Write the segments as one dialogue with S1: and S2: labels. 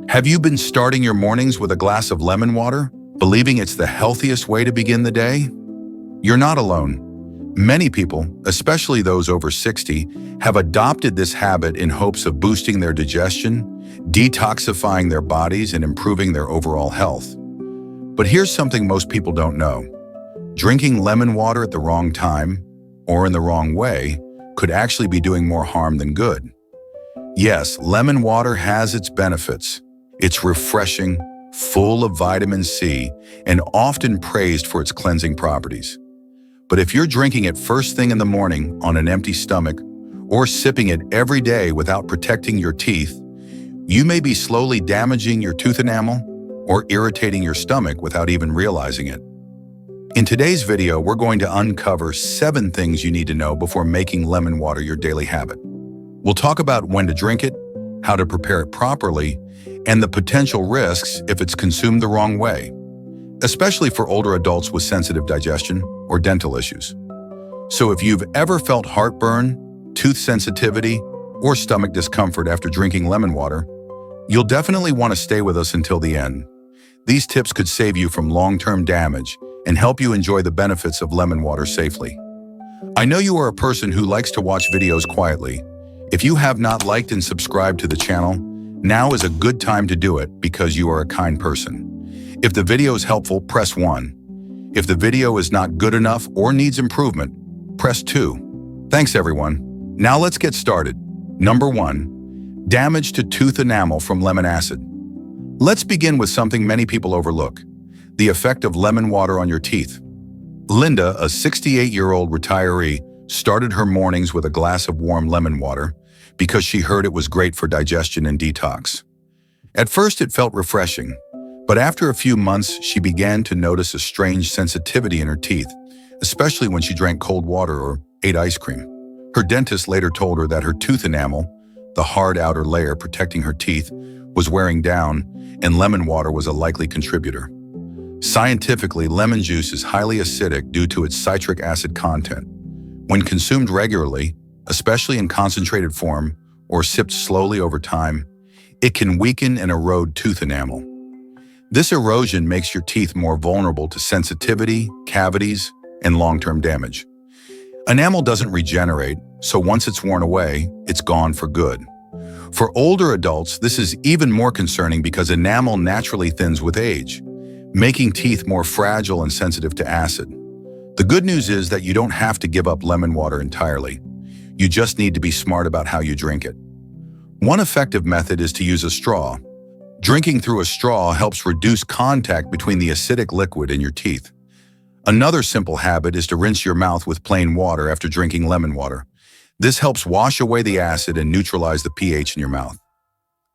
S1: Have you been starting your mornings with a glass of lemon water, believing it's the healthiest way to begin the day? You're not alone. Many people, especially those over 60, have adopted this habit in hopes of boosting their digestion, detoxifying their bodies, and improving their overall health. But here's something most people don't know. Drinking lemon water at the wrong time, or in the wrong way, could actually be doing more harm than good. Yes, lemon water has its benefits. It's refreshing, full of vitamin C, and often praised for its cleansing properties. But if you're drinking it first thing in the morning on an empty stomach, or sipping it every day without protecting your teeth, you may be slowly damaging your tooth enamel or irritating your stomach without even realizing it. In today's video, we're going to uncover 7 things you need to know before making lemon water your daily habit. We'll talk about when to drink it, how to prepare it properly, and the potential risks if it's consumed the wrong way, especially for older adults with sensitive digestion or dental issues. So if you've ever felt heartburn, tooth sensitivity, or stomach discomfort after drinking lemon water, you'll definitely want to stay with us until the end. These tips could save you from long-term damage and help you enjoy the benefits of lemon water safely. I know you are a person who likes to watch videos quietly. If you have not liked and subscribed to the channel, now is a good time to do it because you are a kind person. If the video is helpful, press 1. If the video is not good enough or needs improvement, press 2. Thanks everyone. Now let's get started. Number 1. Damage to tooth enamel from lemon acid. Let's begin with something many people overlook: the effect of lemon water on your teeth. Linda, a 68-year-old retiree, started her mornings with a glass of warm lemon water because she heard it was great for digestion and detox. At first it felt refreshing, but after a few months she began to notice a strange sensitivity in her teeth, especially when she drank cold water or ate ice cream. Her dentist later told her that her tooth enamel, the hard outer layer protecting her teeth, was wearing down, and lemon water was a likely contributor. Scientifically, lemon juice is highly acidic due to its citric acid content. When consumed regularly, especially in concentrated form or sipped slowly over time, it can weaken and erode tooth enamel. This erosion makes your teeth more vulnerable to sensitivity, cavities, and long-term damage. Enamel doesn't regenerate, so once it's worn away, it's gone for good. For older adults, this is even more concerning because enamel naturally thins with age, making teeth more fragile and sensitive to acid. The good news is that you don't have to give up lemon water entirely. You just need to be smart about how you drink it. One effective method is to use a straw. Drinking through a straw helps reduce contact between the acidic liquid and your teeth. Another simple habit is to rinse your mouth with plain water after drinking lemon water. This helps wash away the acid and neutralize the pH in your mouth.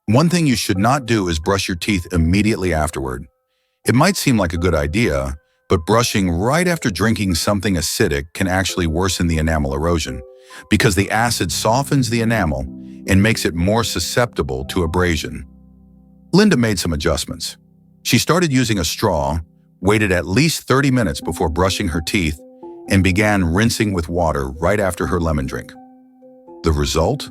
S1: One thing you should not do is brush your teeth immediately afterward. It might seem like a good idea, but brushing right after drinking something acidic can actually worsen the enamel erosion because the acid softens the enamel and makes it more susceptible to abrasion. Linda made some adjustments. She started using a straw, waited at least 30 minutes before brushing her teeth, and began rinsing with water right after her lemon drink. The result?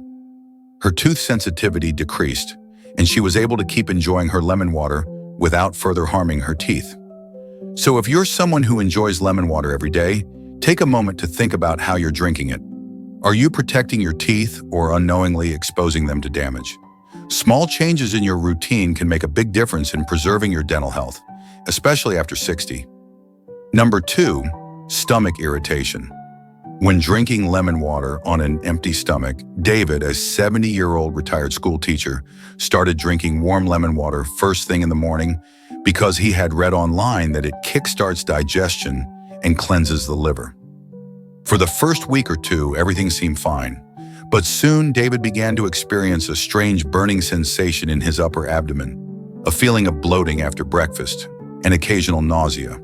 S1: Her tooth sensitivity decreased, and she was able to keep enjoying her lemon water without further harming her teeth. So if you're someone who enjoys lemon water every day, take a moment to think about how you're drinking it. Are you protecting your teeth or unknowingly exposing them to damage? Small changes in your routine can make a big difference in preserving your dental health, especially after 60. Number 2, stomach irritation. When drinking lemon water on an empty stomach, David, a 70-year-old retired school teacher, started drinking warm lemon water first thing in the morning because he had read online that it kickstarts digestion and cleanses the liver. For the first week or two, everything seemed fine. But soon, David began to experience a strange burning sensation in his upper abdomen, a feeling of bloating after breakfast, and occasional nausea.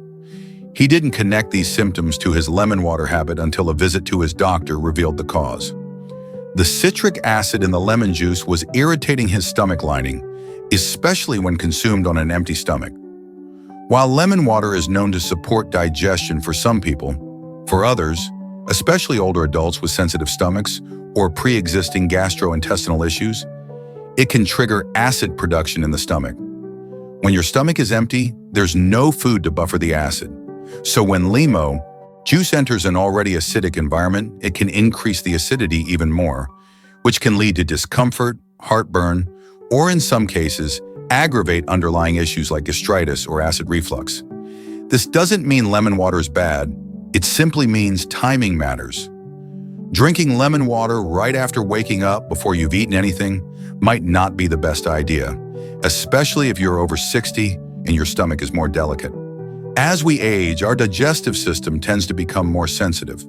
S1: He didn't connect these symptoms to his lemon water habit until a visit to his doctor revealed the cause. The citric acid in the lemon juice was irritating his stomach lining, especially when consumed on an empty stomach. While lemon water is known to support digestion for some people, for others, especially older adults with sensitive stomachs or pre-existing gastrointestinal issues, it can trigger acid production in the stomach. When your stomach is empty, there's no food to buffer the acid. So when limo, juice enters an already acidic environment, it can increase the acidity even more, which can lead to discomfort, heartburn, or in some cases, aggravate underlying issues like gastritis or acid reflux. This doesn't mean lemon water is bad, it simply means timing matters. Drinking lemon water right after waking up before you've eaten anything might not be the best idea, especially if you're over 60 and your stomach is more delicate. As we age, our digestive system tends to become more sensitive.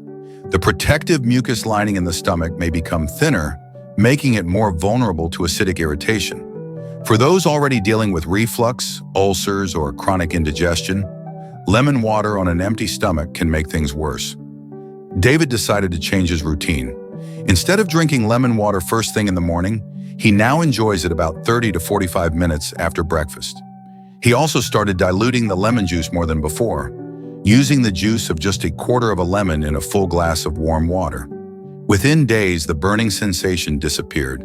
S1: The protective mucus lining in the stomach may become thinner, making it more vulnerable to acidic irritation. For those already dealing with reflux, ulcers, or chronic indigestion, lemon water on an empty stomach can make things worse. David decided to change his routine. Instead of drinking lemon water first thing in the morning, he now enjoys it about 30 to 45 minutes after breakfast. He also started diluting the lemon juice more than before, using the juice of just a quarter of a lemon in a full glass of warm water. Within days, the burning sensation disappeared,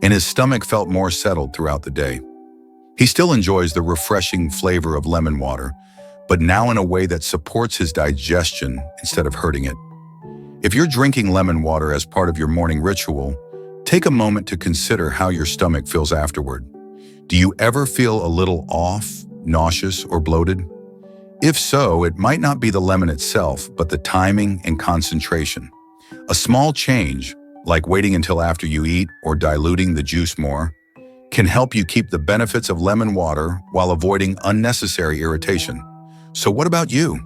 S1: and his stomach felt more settled throughout the day. He still enjoys the refreshing flavor of lemon water, but now in a way that supports his digestion instead of hurting it. If you're drinking lemon water as part of your morning ritual, take a moment to consider how your stomach feels afterward. Do you ever feel a little off, nauseous, or bloated? If so, it might not be the lemon itself, but the timing and concentration. A small change, like waiting until after you eat or diluting the juice more, can help you keep the benefits of lemon water while avoiding unnecessary irritation. So what about you?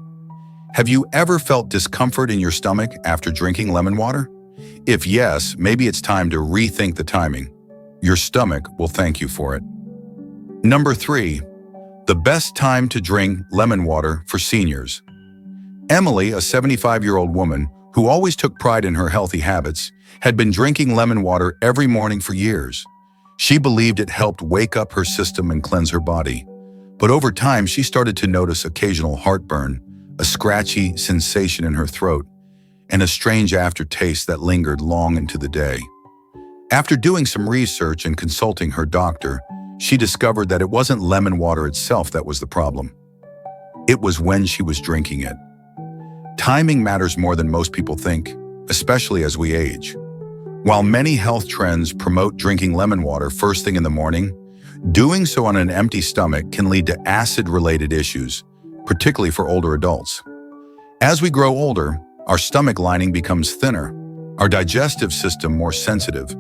S1: Have you ever felt discomfort in your stomach after drinking lemon water? If yes, maybe it's time to rethink the timing. Your stomach will thank you for it. Number 3, the best time to drink lemon water for seniors. Emily, a 75-year-old woman who always took pride in her healthy habits, had been drinking lemon water every morning for years. She believed it helped wake up her system and cleanse her body. But over time, she started to notice occasional heartburn, a scratchy sensation in her throat, and a strange aftertaste that lingered long into the day. After doing some research and consulting her doctor, she discovered that it wasn't lemon water itself that was the problem. It was when she was drinking it. Timing matters more than most people think, especially as we age. While many health trends promote drinking lemon water first thing in the morning, doing so on an empty stomach can lead to acid-related issues, particularly for older adults. As we grow older, our stomach lining becomes thinner, our digestive system more sensitive,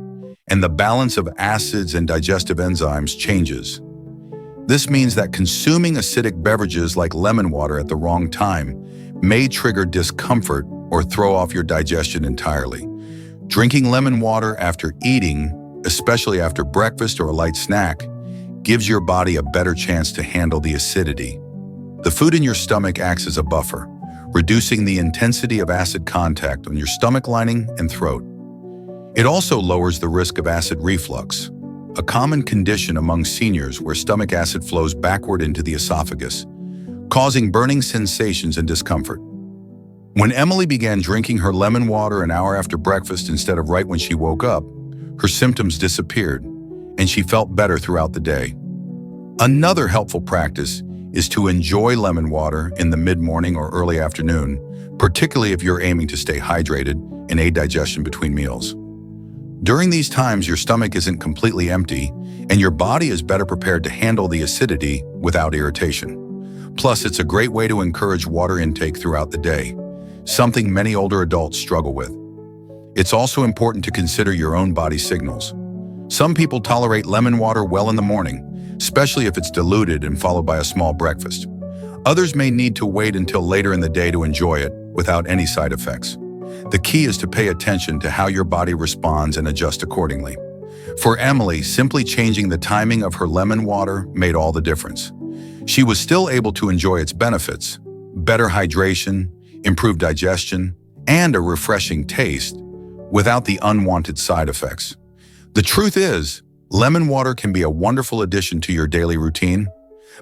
S1: and the balance of acids and digestive enzymes changes. This means that consuming acidic beverages like lemon water at the wrong time may trigger discomfort or throw off your digestion entirely. Drinking lemon water after eating, especially after breakfast or a light snack, gives your body a better chance to handle the acidity. The food in your stomach acts as a buffer, reducing the intensity of acid contact on your stomach lining and throat. It also lowers the risk of acid reflux, a common condition among seniors where stomach acid flows backward into the esophagus, causing burning sensations and discomfort. When Emily began drinking her lemon water an hour after breakfast instead of right when she woke up, her symptoms disappeared, and she felt better throughout the day. Another helpful practice is to enjoy lemon water in the mid-morning or early afternoon, particularly if you're aiming to stay hydrated and aid digestion between meals. During these times, your stomach isn't completely empty, and your body is better prepared to handle the acidity without irritation. Plus, it's a great way to encourage water intake throughout the day, something many older adults struggle with. It's also important to consider your own body signals. Some people tolerate lemon water well in the morning, especially if it's diluted and followed by a small breakfast. Others may need to wait until later in the day to enjoy it without any side effects. The key is to pay attention to how your body responds and adjust accordingly. For Emily, simply changing the timing of her lemon water made all the difference. She was still able to enjoy its benefits: better hydration, improved digestion, and a refreshing taste without the unwanted side effects. The truth is, lemon water can be a wonderful addition to your daily routine,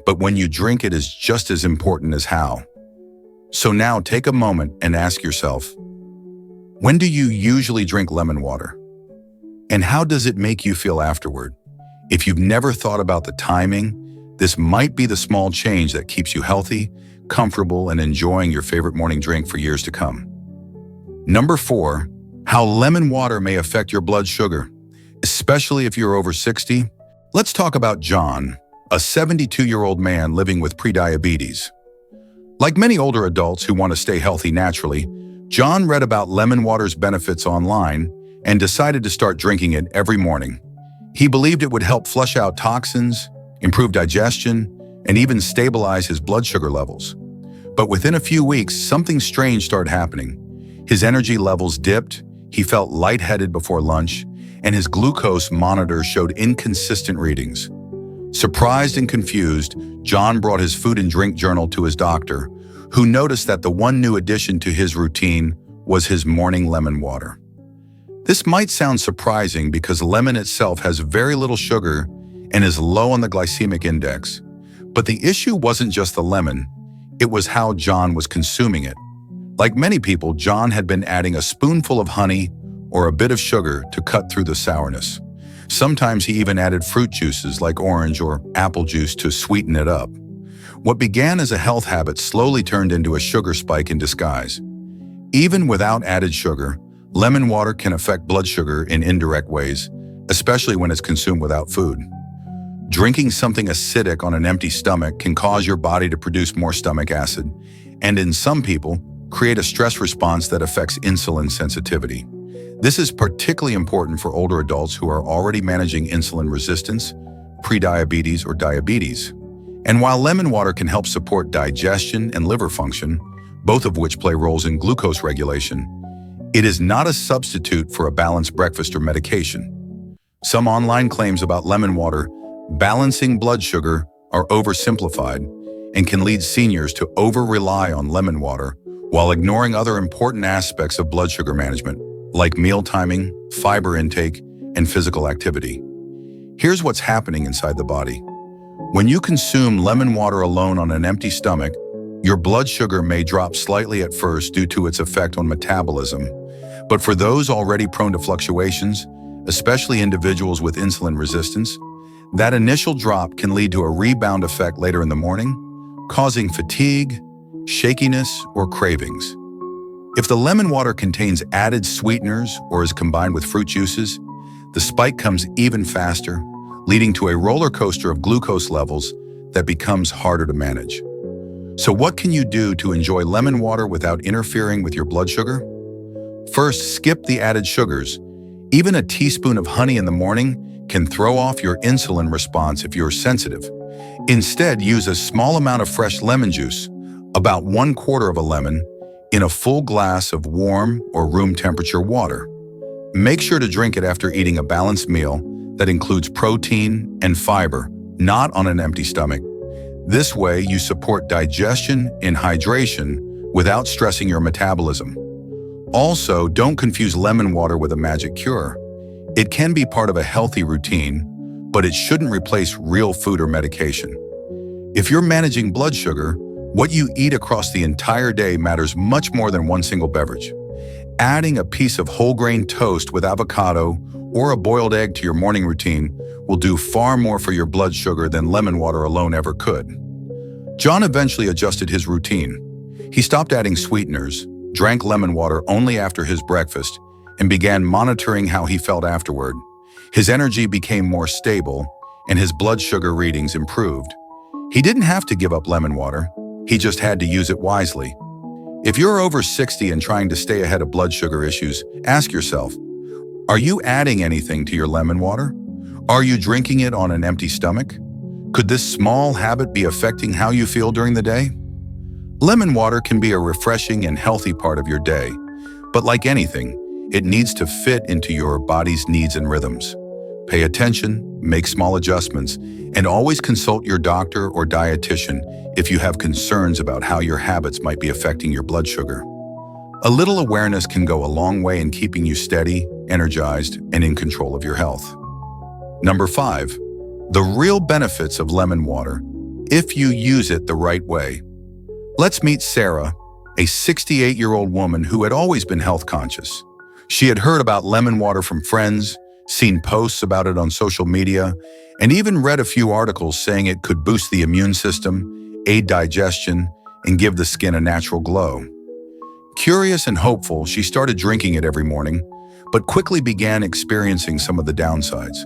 S1: but when you drink it is just as important as how. So now take a moment and ask yourself, when do you usually drink lemon water? And how does it make you feel afterward? If you've never thought about the timing, this might be the small change that keeps you healthy, comfortable, and enjoying your favorite morning drink for years to come. Number 4, how lemon water may affect your blood sugar, especially if you're over 60. Let's talk about John, a 72-year-old man living with prediabetes. Like many older adults who want to stay healthy naturally, John read about lemon water's benefits online and decided to start drinking it every morning. He believed it would help flush out toxins, improve digestion, and even stabilize his blood sugar levels. But within a few weeks, something strange started happening. His energy levels dipped, he felt lightheaded before lunch, and his glucose monitor showed inconsistent readings. Surprised and confused, John brought his food and drink journal to his doctor, who noticed that the one new addition to his routine was his morning lemon water. This might sound surprising because lemon itself has very little sugar and is low on the glycemic index. But the issue wasn't just the lemon, it was how John was consuming it. Like many people, John had been adding a spoonful of honey or a bit of sugar to cut through the sourness. Sometimes he even added fruit juices like orange or apple juice to sweeten it up. What began as a health habit slowly turned into a sugar spike in disguise. Even without added sugar, lemon water can affect blood sugar in indirect ways, especially when it's consumed without food. Drinking something acidic on an empty stomach can cause your body to produce more stomach acid, and in some people, create a stress response that affects insulin sensitivity. This is particularly important for older adults who are already managing insulin resistance, prediabetes, or diabetes. And while lemon water can help support digestion and liver function, both of which play roles in glucose regulation, it is not a substitute for a balanced breakfast or medication. Some online claims about lemon water balancing blood sugar are oversimplified and can lead seniors to over-rely on lemon water while ignoring other important aspects of blood sugar management, like meal timing, fiber intake, and physical activity. Here's what's happening inside the body. When you consume lemon water alone on an empty stomach, your blood sugar may drop slightly at first due to its effect on metabolism. But for those already prone to fluctuations, especially individuals with insulin resistance, that initial drop can lead to a rebound effect later in the morning, causing fatigue, shakiness, or cravings. If the lemon water contains added sweeteners or is combined with fruit juices, the spike comes even faster, leading to a roller coaster of glucose levels that becomes harder to manage. So what can you do to enjoy lemon water without interfering with your blood sugar? First, skip the added sugars. Even a teaspoon of honey in the morning can throw off your insulin response if you're sensitive. Instead, use a small amount of fresh lemon juice, about 1/4 of a lemon, in a full glass of warm or room temperature water. Make sure to drink it after eating a balanced meal that includes protein and fiber, not on an empty stomach. This way, you support digestion and hydration without stressing your metabolism. Also, don't confuse lemon water with a magic cure. It can be part of a healthy routine, but it shouldn't replace real food or medication. If you're managing blood sugar, what you eat across the entire day matters much more than one single beverage. Adding a piece of whole grain toast with avocado or a boiled egg to your morning routine will do far more for your blood sugar than lemon water alone ever could. John eventually adjusted his routine. He stopped adding sweeteners, drank lemon water only after his breakfast, and began monitoring how he felt afterward. His energy became more stable, and his blood sugar readings improved. He didn't have to give up lemon water, he just had to use it wisely. If you're over 60 and trying to stay ahead of blood sugar issues, ask yourself, are you adding anything to your lemon water? Are you drinking it on an empty stomach? Could this small habit be affecting how you feel during the day? Lemon water can be a refreshing and healthy part of your day, but like anything, it needs to fit into your body's needs and rhythms. Pay attention, make small adjustments, and always consult your doctor or dietitian if you have concerns about how your habits might be affecting your blood sugar. A little awareness can go a long way in keeping you steady, energized, and in control of your health. Number 5, the real benefits of lemon water if you use it the right way. Let's meet Sarah, a 68-year-old woman who had always been health conscious. She had heard about lemon water from friends, seen posts about it on social media, and even read a few articles saying it could boost the immune system, aid digestion, and give the skin a natural glow. Curious and hopeful, she started drinking it every morning, but quickly began experiencing some of the downsides: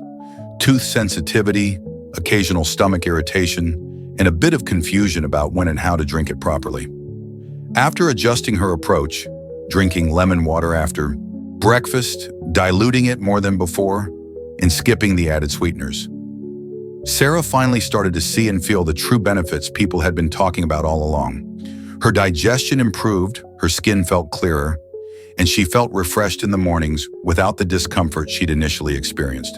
S1: tooth sensitivity, occasional stomach irritation, and a bit of confusion about when and how to drink it properly. After adjusting her approach, drinking lemon water after breakfast, diluting it more than before, and skipping the added sweeteners, Sarah finally started to see and feel the true benefits people had been talking about all along. Her digestion improved, her skin felt clearer, and she felt refreshed in the mornings without the discomfort she'd initially experienced.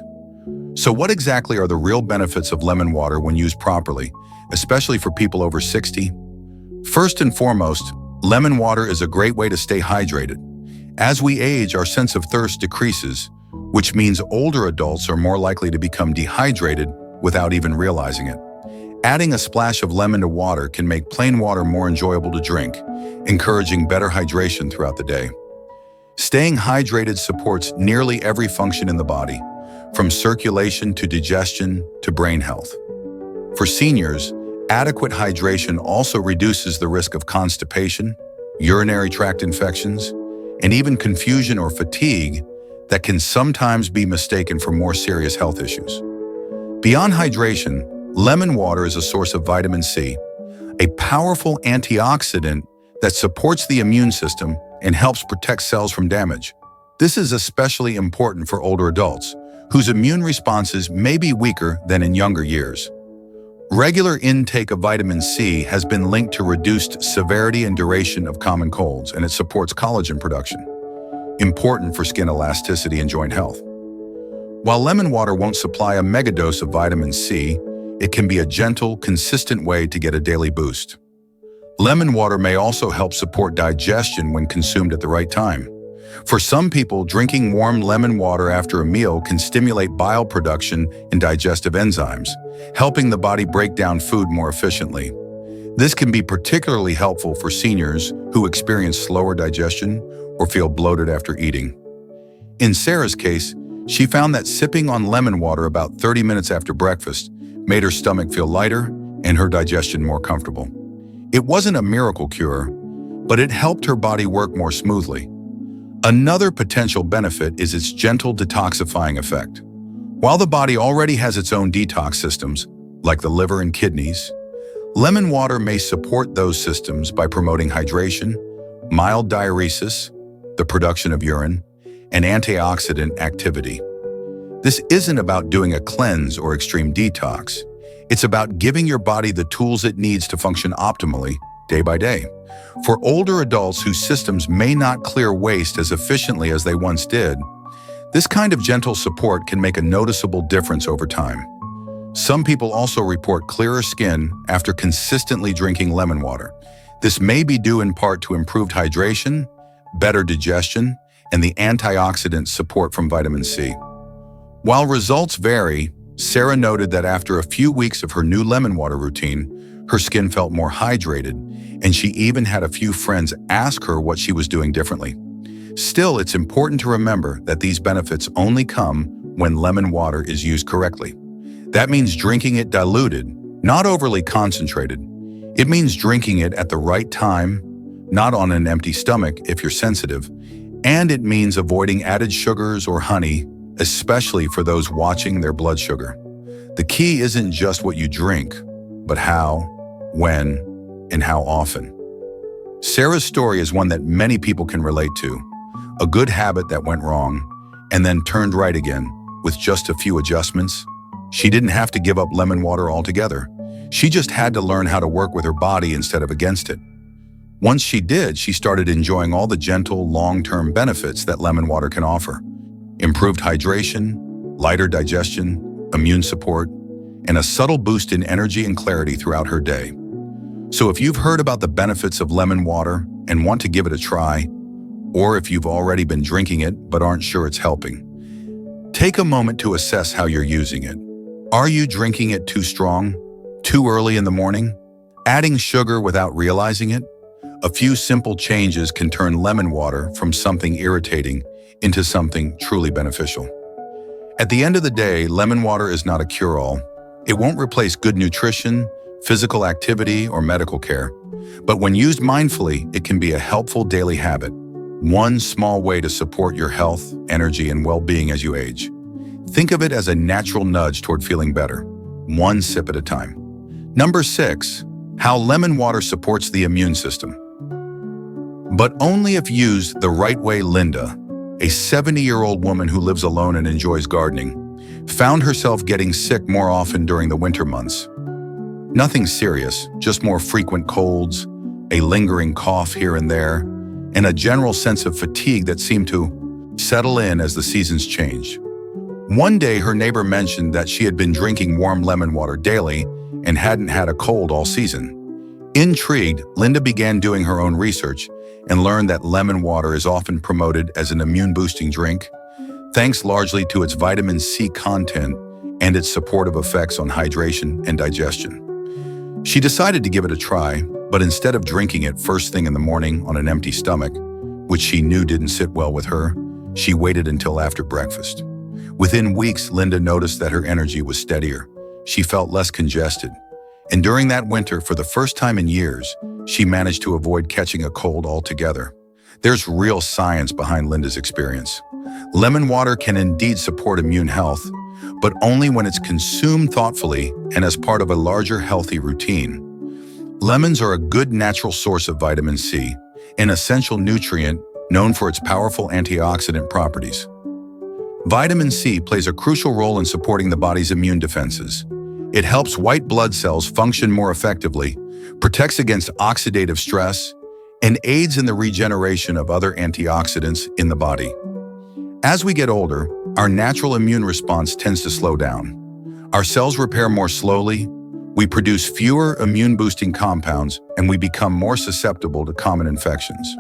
S1: So what exactly are the real benefits of lemon water when used properly, especially for people over 60? First and foremost, lemon water is a great way to stay hydrated. As we age, our sense of thirst decreases, which means older adults are more likely to become dehydrated without even realizing it. Adding a splash of lemon to water can make plain water more enjoyable to drink, encouraging better hydration throughout the day. Staying hydrated supports nearly every function in the body, from circulation to digestion to brain health. For seniors, adequate hydration also reduces the risk of constipation, urinary tract infections, and even confusion or fatigue that can sometimes be mistaken for more serious health issues. Beyond hydration, lemon water is a source of vitamin C, a powerful antioxidant that supports the immune system and helps protect cells from damage. This is especially important for older adults, whose immune responses may be weaker than in younger years. Regular intake of vitamin C has been linked to reduced severity and duration of common colds, and it supports collagen production, important for skin elasticity and joint health. While lemon water won't supply a megadose of vitamin C, it can be a gentle, consistent way to get a daily boost. Lemon water may also help support digestion when consumed at the right time. For some people, drinking warm lemon water after a meal can stimulate bile production and digestive enzymes, helping the body break down food more efficiently. This can be particularly helpful for seniors who experience slower digestion or feel bloated after eating. In Sarah's case, she found that sipping on lemon water about 30 minutes after breakfast made her stomach feel lighter and her digestion more comfortable. It wasn't a miracle cure, but it helped her body work more smoothly. Another potential benefit is its gentle detoxifying effect. While the body already has its own detox systems, like the liver and kidneys, lemon water may support those systems by promoting hydration, mild diuresis, the production of urine, and antioxidant activity. This isn't about doing a cleanse or extreme detox. It's about giving your body the tools it needs to function optimally, day by day. For older adults whose systems may not clear waste as efficiently as they once did, this kind of gentle support can make a noticeable difference over time. Some people also report clearer skin after consistently drinking lemon water. This may be due in part to improved hydration, better digestion, and the antioxidant support from vitamin C. While results vary, Sarah noted that after a few weeks of her new lemon water routine, her skin felt more hydrated, and she even had a few friends ask her what she was doing differently. Still, it's important to remember that these benefits only come when lemon water is used correctly. That means drinking it diluted, not overly concentrated. It means drinking it at the right time, not on an empty stomach if you're sensitive, and it means avoiding added sugars or honey, especially for those watching their blood sugar. The key isn't just what you drink, but how, when, and how often. Sarah's story is one that many people can relate to. A good habit that went wrong, and then turned right again with just a few adjustments. She didn't have to give up lemon water altogether. She just had to learn how to work with her body instead of against it. Once she did, she started enjoying all the gentle, long-term benefits that lemon water can offer. Improved hydration, lighter digestion, immune support, and a subtle boost in energy and clarity throughout her day. So if you've heard about the benefits of lemon water and want to give it a try, or if you've already been drinking it but aren't sure it's helping, take a moment to assess how you're using it. Are you drinking it too strong, too early in the morning, adding sugar without realizing it? A few simple changes can turn lemon water from something irritating into something truly beneficial. At the end of the day, lemon water is not a cure-all. It won't replace good nutrition, physical activity, or medical care. But when used mindfully, it can be a helpful daily habit. One small way to support your health, energy, and well-being as you age. Think of it as a natural nudge toward feeling better, one sip at a time. Number 6, how lemon water supports the immune system. But only if used the right way. Linda, a 70-year-old woman who lives alone and enjoys gardening, found herself getting sick more often during the winter months. Nothing serious, just more frequent colds, a lingering cough here and there, and a general sense of fatigue that seemed to settle in as the seasons changed. One day, her neighbor mentioned that she had been drinking warm lemon water daily and hadn't had a cold all season. Intrigued, Linda began doing her own research and learned that lemon water is often promoted as an immune-boosting drink, thanks largely to its vitamin C content and its supportive effects on hydration and digestion. She decided to give it a try, but instead of drinking it first thing in the morning on an empty stomach, which she knew didn't sit well with her, she waited until after breakfast. Within weeks, Linda noticed that her energy was steadier. She felt less congested. And during that winter, for the first time in years, she managed to avoid catching a cold altogether. There's real science behind Linda's experience. Lemon water can indeed support immune health, but only when it's consumed thoughtfully and as part of a larger healthy routine. Lemons are a good natural source of vitamin C, an essential nutrient known for its powerful antioxidant properties. Vitamin C plays a crucial role in supporting the body's immune defenses. It helps white blood cells function more effectively, protects against oxidative stress, and aids in the regeneration of other antioxidants in the body. As we get older, our natural immune response tends to slow down. Our cells repair more slowly, we produce fewer immune-boosting compounds, and we become more susceptible to common infections.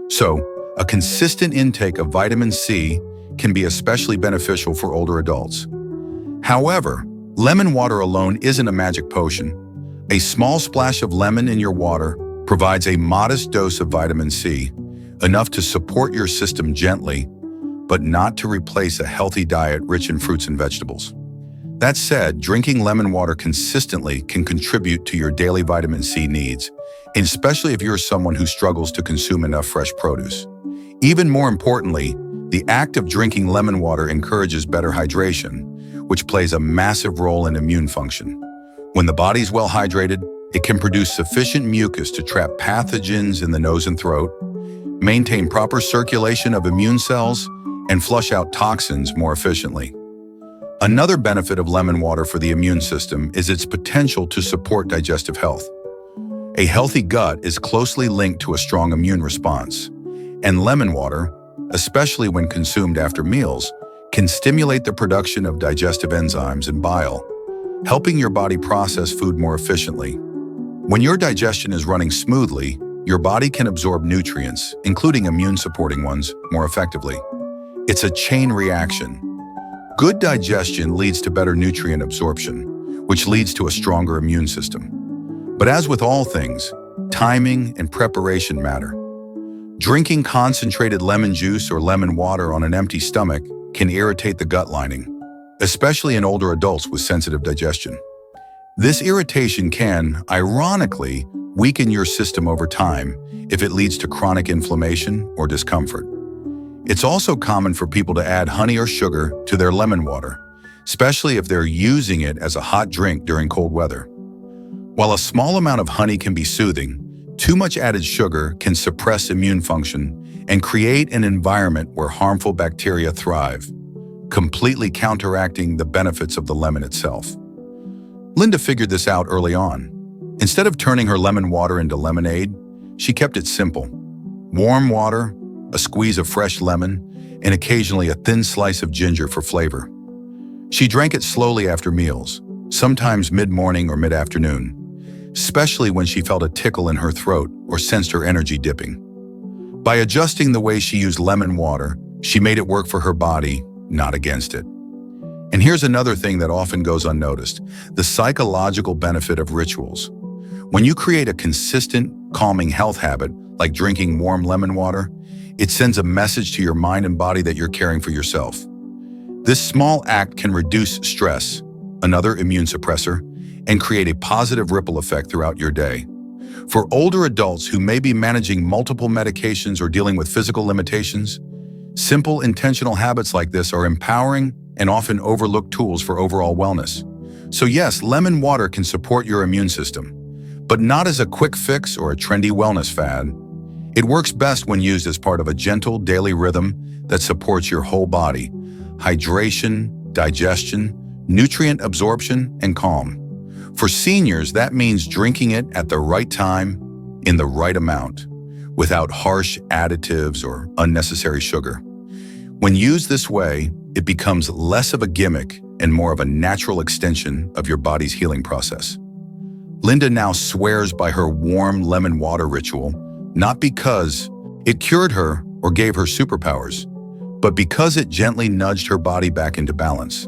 S1: So, a consistent intake of vitamin C can be especially beneficial for older adults. However, lemon water alone isn't a magic potion. A small splash of lemon in your water provides a modest dose of vitamin C, enough to support your system gently, but not to replace a healthy diet rich in fruits and vegetables. That said, drinking lemon water consistently can contribute to your daily vitamin C needs, especially if you're someone who struggles to consume enough fresh produce. Even more importantly, the act of drinking lemon water encourages better hydration, which plays a massive role in immune function. When the body's well hydrated, it can produce sufficient mucus to trap pathogens in the nose and throat, maintain proper circulation of immune cells, and flush out toxins more efficiently. Another benefit of lemon water for the immune system is its potential to support digestive health. A healthy gut is closely linked to a strong immune response, and lemon water, especially when consumed after meals, can stimulate the production of digestive enzymes and bile, helping your body process food more efficiently. When your digestion is running smoothly, your body can absorb nutrients, including immune-supporting ones, more effectively. It's a chain reaction. Good digestion leads to better nutrient absorption, which leads to a stronger immune system. But as with all things, timing and preparation matter. Drinking concentrated lemon juice or lemon water on an empty stomach can irritate the gut lining, especially in older adults with sensitive digestion. This irritation can, ironically, weaken your system over time if it leads to chronic inflammation or discomfort. It's also common for people to add honey or sugar to their lemon water, especially if they're using it as a hot drink during cold weather. While a small amount of honey can be soothing, too much added sugar can suppress immune function and create an environment where harmful bacteria thrive, completely counteracting the benefits of the lemon itself. Linda figured this out early on. Instead of turning her lemon water into lemonade, she kept it simple. Warm water, a squeeze of fresh lemon, and occasionally a thin slice of ginger for flavor. She drank it slowly after meals, sometimes mid-morning or mid-afternoon, especially when she felt a tickle in her throat or sensed her energy dipping. By adjusting the way she used lemon water, she made it work for her body, not against it. And here's another thing that often goes unnoticed: the psychological benefit of rituals. When you create a consistent, calming health habit, like drinking warm lemon water, it sends a message to your mind and body that you're caring for yourself. This small act can reduce stress, another immune suppressor, and create a positive ripple effect throughout your day. For older adults who may be managing multiple medications or dealing with physical limitations, simple intentional habits like this are empowering and often overlooked tools for overall wellness. So yes, lemon water can support your immune system, but not as a quick fix or a trendy wellness fad. It works best when used as part of a gentle daily rhythm that supports your whole body: hydration, digestion, nutrient absorption, and calm. For seniors, that means drinking it at the right time, in the right amount, without harsh additives or unnecessary sugar. When used this way, it becomes less of a gimmick and more of a natural extension of your body's healing process. Linda now swears by her warm lemon water ritual, not because it cured her or gave her superpowers, but because it gently nudged her body back into balance.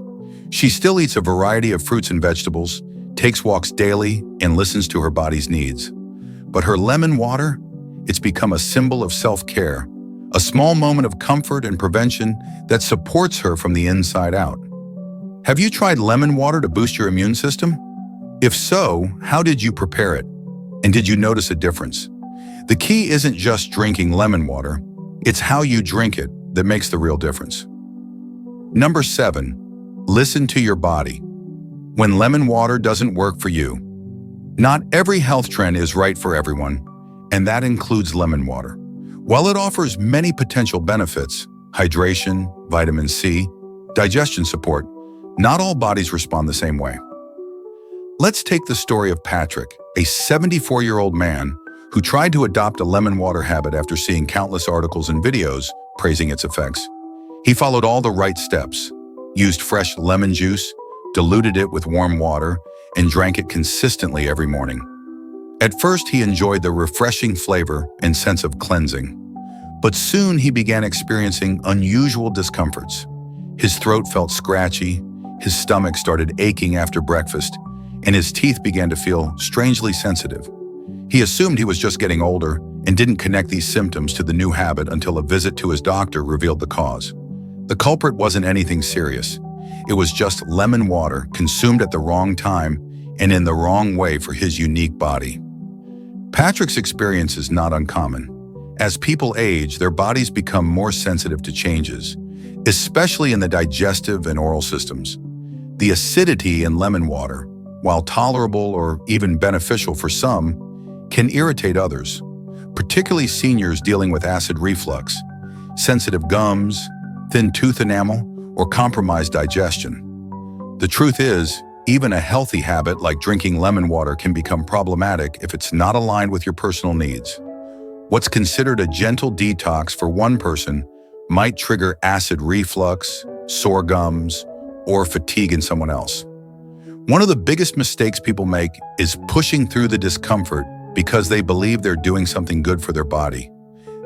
S1: She still eats a variety of fruits and vegetables, takes walks daily, and listens to her body's needs. But her lemon water, it's become a symbol of self-care, a small moment of comfort and prevention that supports her from the inside out. Have you tried lemon water to boost your immune system? If so, how did you prepare it? And did you notice a difference? The key isn't just drinking lemon water, it's how you drink it that makes the real difference. Number 7, listen to your body. When lemon water doesn't work for you, not every health trend is right for everyone, and that includes lemon water. While it offers many potential benefits, hydration, vitamin C, digestion support, not all bodies respond the same way. Let's take the story of Patrick, a 74-year-old man who tried to adopt a lemon water habit after seeing countless articles and videos praising its effects. He followed all the right steps, used fresh lemon juice, diluted it with warm water, and drank it consistently every morning. At first, he enjoyed the refreshing flavor and sense of cleansing, but soon he began experiencing unusual discomforts. His throat felt scratchy, his stomach started aching after breakfast, and his teeth began to feel strangely sensitive. He assumed he was just getting older and didn't connect these symptoms to the new habit until a visit to his doctor revealed the cause. The culprit wasn't anything serious. It was just lemon water consumed at the wrong time and in the wrong way for his unique body. Patrick's experience is not uncommon. As people age, their bodies become more sensitive to changes, especially in the digestive and oral systems. The acidity in lemon water, while tolerable or even beneficial for some, can irritate others, particularly seniors dealing with acid reflux, sensitive gums, thin tooth enamel, or compromised digestion. The truth is, even a healthy habit like drinking lemon water can become problematic if it's not aligned with your personal needs. What's considered a gentle detox for one person might trigger acid reflux, sore gums, or fatigue in someone else. One of the biggest mistakes people make is pushing through the discomfort because they believe they're doing something good for their body.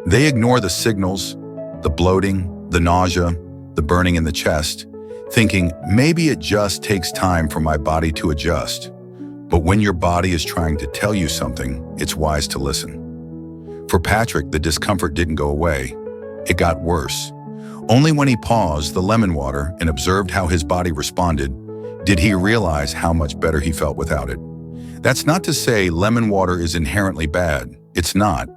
S1: They ignore the signals, the bloating, the nausea, the burning in the chest, thinking maybe it just takes time for my body to adjust. But when your body is trying to tell you something, it's wise to listen. For Patrick, the discomfort didn't go away. It got worse. Only when he paused the lemon water and observed how his body responded, did he realize how much better he felt without it. That's not to say lemon water is inherently bad. It's not.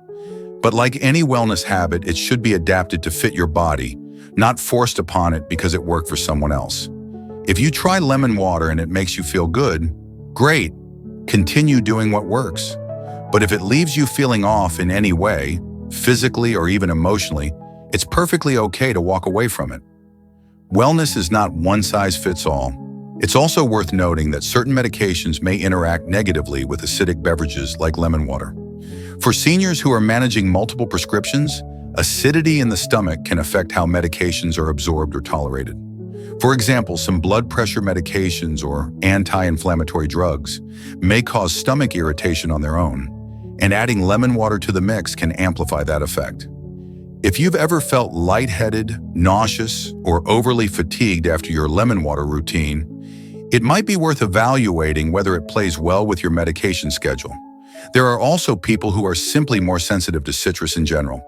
S1: But like any wellness habit, it should be adapted to fit your body, not forced upon it because it worked for someone else. If you try lemon water and it makes you feel good, great. Continue doing what works. But if it leaves you feeling off in any way, physically or even emotionally, it's perfectly okay to walk away from it. Wellness is not one size fits all. It's also worth noting that certain medications may interact negatively with acidic beverages like lemon water. For seniors who are managing multiple prescriptions, acidity in the stomach can affect how medications are absorbed or tolerated. For example, some blood pressure medications or anti-inflammatory drugs may cause stomach irritation on their own, and adding lemon water to the mix can amplify that effect. If you've ever felt lightheaded, nauseous, or overly fatigued after your lemon water routine, it might be worth evaluating whether it plays well with your medication schedule. There are also people who are simply more sensitive to citrus in general.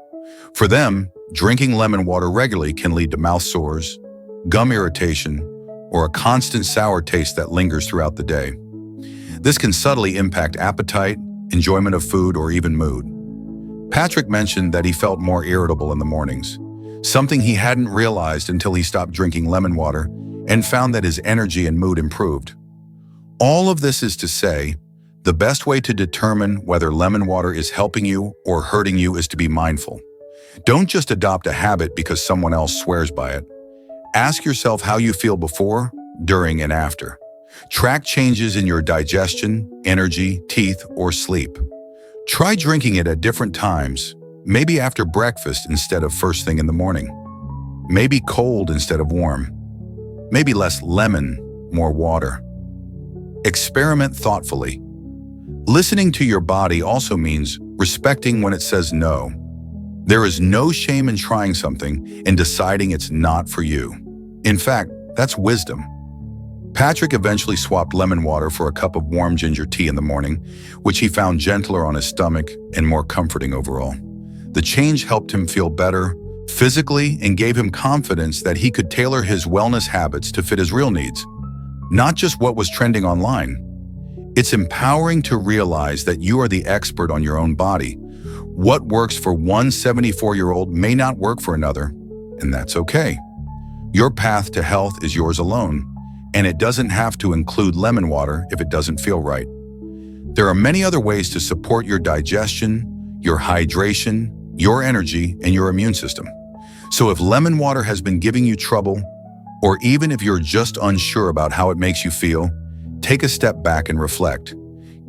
S1: For them, drinking lemon water regularly can lead to mouth sores, gum irritation, or a constant sour taste that lingers throughout the day. This can subtly impact appetite, enjoyment of food, or even mood. Patrick mentioned that he felt more irritable in the mornings, something he hadn't realized until he stopped drinking lemon water and found that his energy and mood improved. All of this is to say, the best way to determine whether lemon water is helping you or hurting you is to be mindful. Don't just adopt a habit because someone else swears by it. Ask yourself how you feel before, during, and after. Track changes in your digestion, energy, teeth, or sleep. Try drinking it at different times, maybe after breakfast instead of first thing in the morning. Maybe cold instead of warm. Maybe less lemon, more water. Experiment thoughtfully. Listening to your body also means respecting when it says no. There is no shame in trying something and deciding it's not for you. In fact, that's wisdom. Patrick eventually swapped lemon water for a cup of warm ginger tea in the morning, which he found gentler on his stomach and more comforting overall. The change helped him feel better physically and gave him confidence that he could tailor his wellness habits to fit his real needs, not just what was trending online. It's empowering to realize that you are the expert on your own body. What works for one 74-year-old may not work for another, and that's okay. Your path to health is yours alone, and it doesn't have to include lemon water if it doesn't feel right. There are many other ways to support your digestion, your hydration, your energy, and your immune system. So if lemon water has been giving you trouble, or even if you're just unsure about how it makes you feel, take a step back and reflect.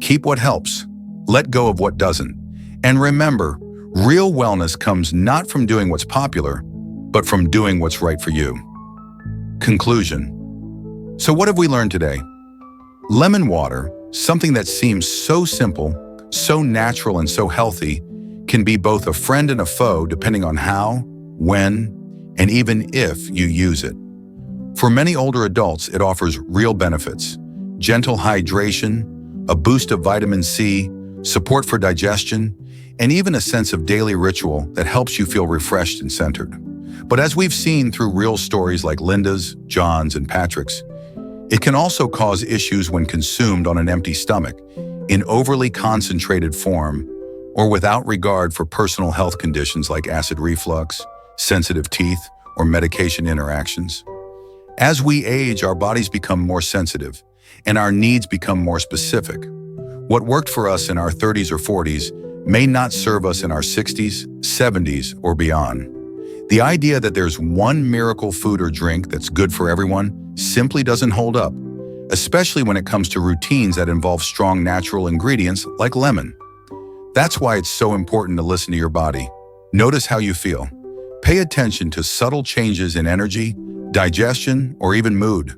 S1: Keep what helps, let go of what doesn't. And remember, real wellness comes not from doing what's popular, but from doing what's right for you. Conclusion. So what have we learned today? Lemon water, something that seems so simple, so natural, and so healthy, can be both a friend and a foe depending on how, when, and even if you use it. For many older adults, it offers real benefits: gentle hydration, a boost of vitamin C, support for digestion, and even a sense of daily ritual that helps you feel refreshed and centered. But as we've seen through real stories like Linda's, John's, and Patrick's, it can also cause issues when consumed on an empty stomach, in overly concentrated form, or without regard for personal health conditions like acid reflux, sensitive teeth, or medication interactions. As we age, our bodies become more sensitive, and our needs become more specific. What worked for us in our 30s or 40s may not serve us in our 60s, 70s, or beyond. The idea that there's one miracle food or drink that's good for everyone simply doesn't hold up, especially when it comes to routines that involve strong natural ingredients like lemon. That's why it's so important to listen to your body. Notice how you feel. Pay attention to subtle changes in energy, digestion, or even mood.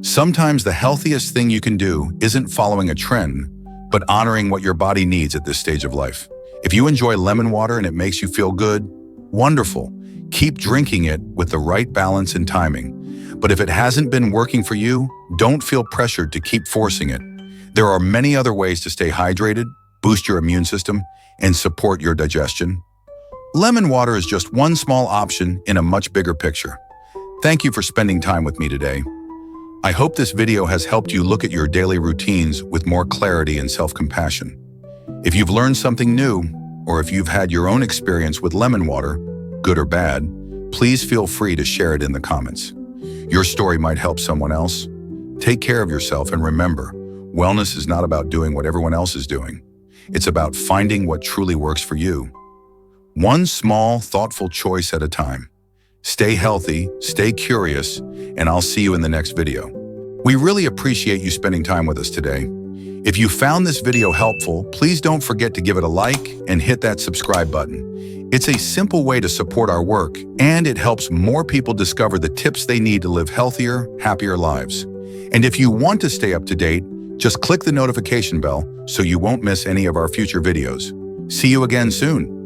S1: Sometimes the healthiest thing you can do isn't following a trend, but honoring what your body needs at this stage of life. If you enjoy lemon water and it makes you feel good, wonderful. Keep drinking it with the right balance and timing. But if it hasn't been working for you, don't feel pressured to keep forcing it. There are many other ways to stay hydrated, boost your immune system, and support your digestion. Lemon water is just one small option in a much bigger picture. Thank you for spending time with me today. I hope this video has helped you look at your daily routines with more clarity and self-compassion. If you've learned something new, or if you've had your own experience with lemon water, good or bad, please feel free to share it in the comments. Your story might help someone else. Take care of yourself, and remember, wellness is not about doing what everyone else is doing. It's about finding what truly works for you. One small, thoughtful choice at a time. Stay healthy, stay curious, and I'll see you in the next video. We really appreciate you spending time with us today. If you found this video helpful, please don't forget to give it a like and hit that subscribe button. It's a simple way to support our work, and it helps more people discover the tips they need to live healthier, happier lives. And if you want to stay up to date, just click the notification bell so you won't miss any of our future videos. See you again soon.